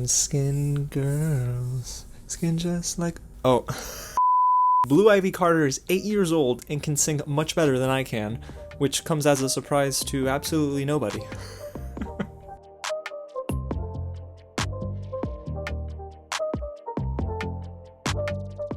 Brown skin girls, skin just like... Oh. Blue Ivy Carter is 8 years old and can sing much better than I can, which comes as a surprise to absolutely nobody.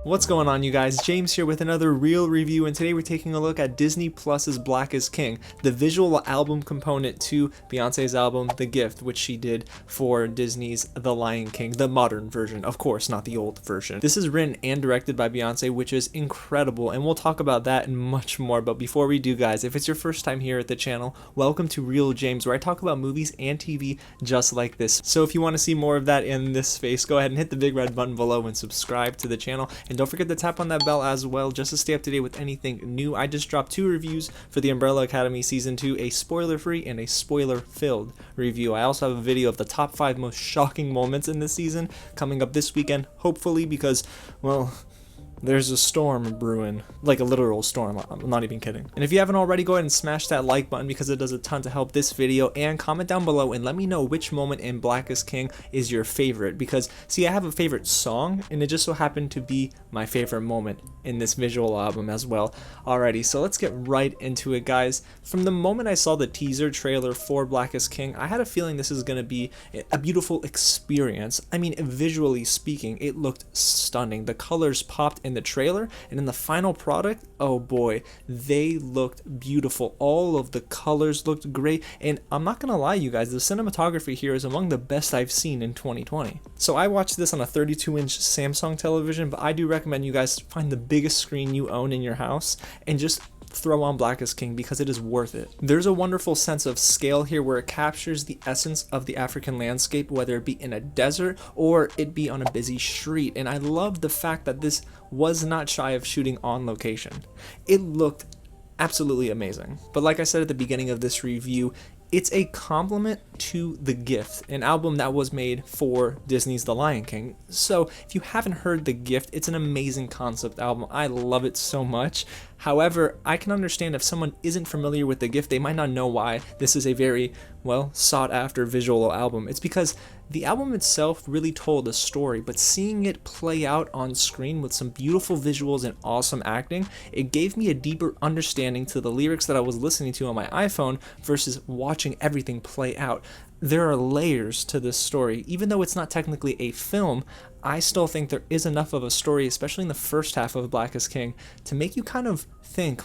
What's going on, you guys? James here with another real review, and today we're taking a look at Disney Plus's Black is King, the visual album component to Beyonce's album The Gift, which she did for Disney's The Lion King, the modern version, of course, not the old version. This is written and directed by Beyonce, which is incredible, and we'll talk about that and much more. But before we do, guys, if it's your first time here at the channel, welcome to Real James, where I talk about movies and TV just like this. So if you want to see more of that in this space, go ahead and hit the big red button below and subscribe to the channel. And don't forget to tap on that bell as well, just to stay up to date with anything new. I just dropped 2 reviews for the Umbrella Academy Season 2, a spoiler-free and a spoiler-filled review. I also have a video of the top 5 most shocking moments in this season coming up this weekend, hopefully, because, well, there's a storm brewing, like a literal storm. I'm not even kidding. And if you haven't already, go ahead and smash that like button because it does a ton to help this video, and comment down below and let me know which moment in Black is King is your favorite, because see, I have a favorite song and it just so happened to be my favorite moment in this visual album as well. Alrighty, so let's get right into it, guys. From the moment I saw the teaser trailer for Black is King, I had a feeling this is going to be a beautiful experience. I mean, visually speaking, it looked stunning. The colors popped in the trailer, and in the final product, oh boy, they looked beautiful. All of the colors looked great, and I'm not gonna lie, you guys, the cinematography here is among the best I've seen in 2020. So I watched this on a 32-inch Samsung television, but I do recommend you guys find the biggest screen you own in your house and just throw on Black is King, because it is worth it. There's a wonderful sense of scale here where it captures the essence of the African landscape, whether it be in a desert or it be on a busy street. And I love the fact that this was not shy of shooting on location. It looked absolutely amazing. But like I said at the beginning of this review, it's a compliment to The Gift, an album that was made for Disney's The Lion King. So if you haven't heard The Gift, it's an amazing concept album. I love it so much. However, I can understand if someone isn't familiar with The Gift, they might not know why this is a very, well, sought after visual album. It's because the album itself really told a story, but seeing it play out on screen with some beautiful visuals and awesome acting, it gave me a deeper understanding to the lyrics that I was listening to on my iPhone versus watching everything play out. There are layers to this story. Even though it's not technically a film, I still think there is enough of a story, especially in the first half of Black is King, to make you kind of think,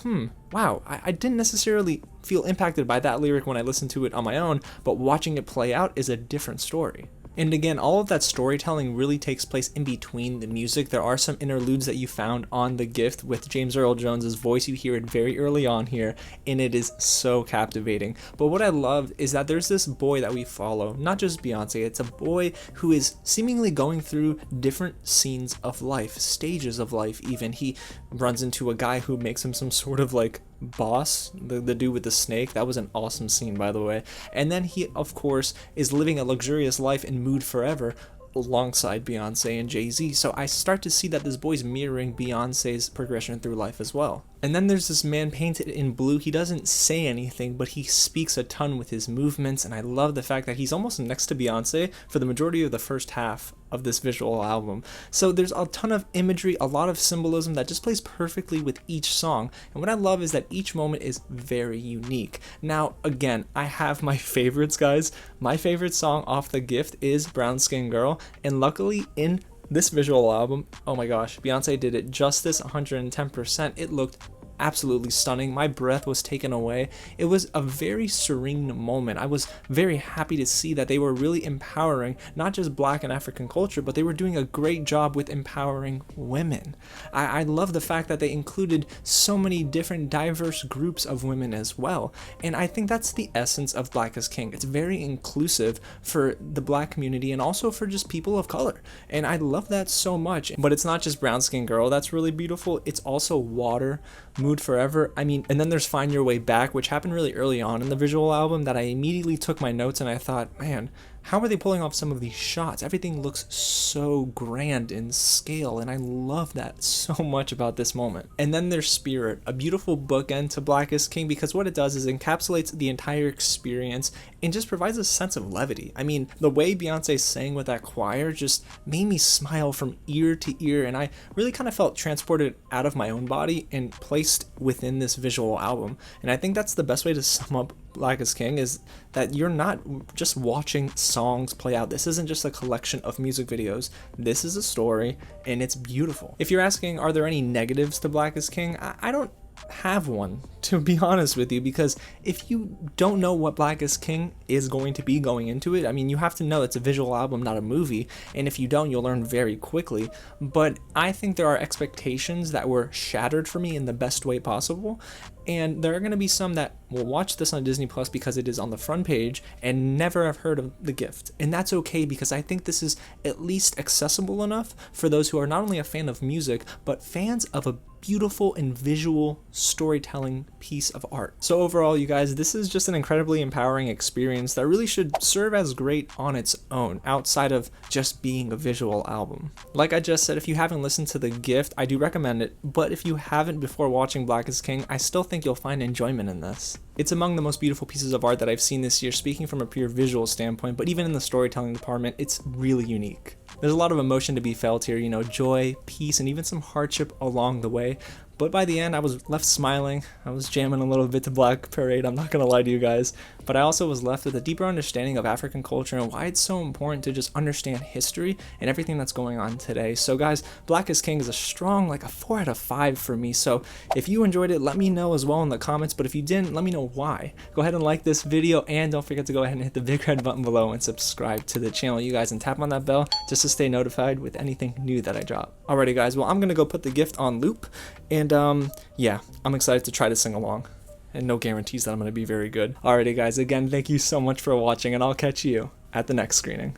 wow, I didn't necessarily feel impacted by that lyric when I listened to it on my own, but watching it play out is a different story. And again, all of that storytelling really takes place in between the music. There are some interludes that you found on The Gift with James Earl Jones's voice. You hear it very early on here, and it is so captivating. But what I love is that there's this boy that we follow, not just Beyonce, it's a boy who is seemingly going through different scenes of life, stages of life even. He runs into a guy who makes him some sort of like boss, the dude with the snake. That was an awesome scene, by the way. And then he, of course, is living a luxurious life in Mood Forever alongside Beyonce and Jay-Z. So I start to see that this boy's mirroring Beyonce's progression through life as well. And then there's this man painted in blue. He doesn't say anything, but he speaks a ton with his movements, and I love the fact that he's almost next to Beyonce for the majority of the first half of this visual album. So there's a ton of imagery, a lot of symbolism that just plays perfectly with each song. And what I love is that each moment is very unique. Now, again, I have my favorites, guys. My favorite song off The Gift is Brown Skin Girl, and luckily in this visual album, oh my gosh, Beyonce did it justice 110%. It looked absolutely stunning. My breath was taken away. It was a very serene moment. I was very happy to see that they were really empowering not just Black and African culture, but they were doing a great job with empowering women. I love the fact that they included so many different diverse groups of women as well. And I think that's the essence of Black is King. It's very inclusive for the Black community and also for just people of color. And I love that so much. But it's not just Brown Skin Girl that's really beautiful. It's also Water, Mood Forever. I mean, and then there's Find Your Way Back, which happened really early on in the visual album that I immediately took my notes and I thought, man, How are they pulling off some of these shots? Everything looks so grand in scale, and I love that so much about this moment. And then there's Spirit, a beautiful bookend to Black is King, because what it does is encapsulates the entire experience and just provides a sense of levity. I mean, the way Beyonce sang with that choir just made me smile from ear to ear, and I really kind of felt transported out of my own body and placed within this visual album. And I think that's the best way to sum up Black is King, is that you're not just watching songs play out. This isn't just a collection of music videos. This is a story, and it's beautiful. If you're asking, are there any negatives to Black is King? I don't have one, to be honest with you, because if you don't know what Black is King is going to be going into it, I mean, you have to know it's a visual album, not a movie, and if you don't, you'll learn very quickly. But I think there are expectations that were shattered for me in the best way possible, and there are going to be some that will watch this on Disney Plus because it is on the front page and never have heard of The Gift. And that's okay, because I think this is at least accessible enough for those who are not only a fan of music, but fans of a beautiful and visual storytelling piece of art. So overall, you guys, this is just an incredibly empowering experience that really should serve as great on its own, outside of just being a visual album. Like I just said, if you haven't listened to The Gift, I do recommend it, but if you haven't before watching Black is King, I still think you'll find enjoyment in this. It's among the most beautiful pieces of art that I've seen this year, speaking from a pure visual standpoint, but even in the storytelling department, it's really unique. There's a lot of emotion to be felt here, you know, joy, peace, and even some hardship along the way. But by the end, I was left smiling. I was jamming a little bit to Black Parade, I'm not gonna lie to you guys. But I also was left with a deeper understanding of African culture and why it's so important to just understand history and everything that's going on today. So guys, Black is King is a strong, like a 4 out of 5 for me. So if you enjoyed it, let me know as well in the comments. But if you didn't, let me know why. Go ahead and like this video, and don't forget to go ahead and hit the big red button below and subscribe to the channel, you guys, and tap on that bell just to stay notified with anything new that I drop. Alrighty guys, well, I'm gonna go put The Gift on loop, and yeah, I'm excited to try to sing along, and no guarantees that I'm going to be very good. Alrighty guys, again, thank you so much for watching, and I'll catch you at the next screening.